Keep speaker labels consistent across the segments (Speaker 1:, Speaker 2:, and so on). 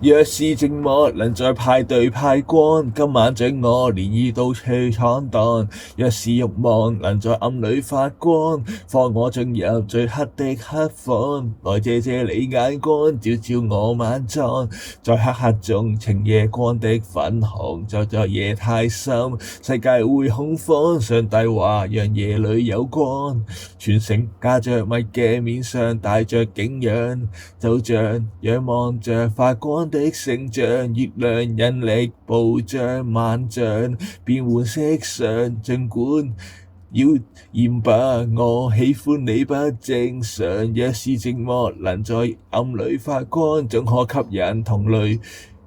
Speaker 1: 若是寂寞能在派對派光，今晚准我連意到去闖蕩。若是慾望能在暗裏發光，放我進入最黑的黑房。來借你眼光照照我晚裝，在黑黑中呈夜光的粉紅，就在夜太深，世界會恐慌。上帝話讓夜裏有光，全城架着墨嘅面上帶着景仰，就像仰望着發光的聖像，月亮引力暴漲萬丈，變換色相，儘管妖豔吧，我喜歡你不正常。若是寂寞能在暗裏發光，總可吸引同類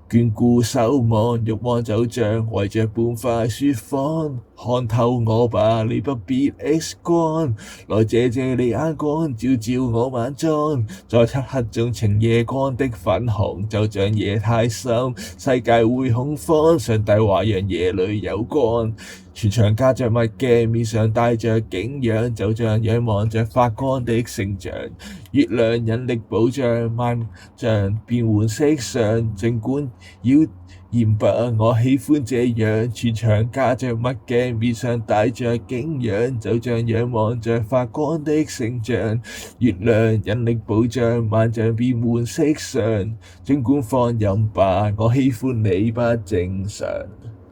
Speaker 1: 眷顧守望，慾望就像圍着半塊雪芳，看透我吧，你不必 X 光，來借你眼光照照我晚裝，在漆黑中呈夜光的粉紅，就像夜太深，世界會恐慌。上帝話讓夜裏有光，全場架着墨嘅面上帶着景仰，就像仰望着發光的聖像，月亮引力暴漲萬丈，變換色相，儘管妖豔吧，我喜歡這樣，全場架着墨嘅面上帶着景仰，就像仰望着發光的聖像，月亮引力暴漲萬丈，變換色相，儘管放任吧，我喜歡你不正常。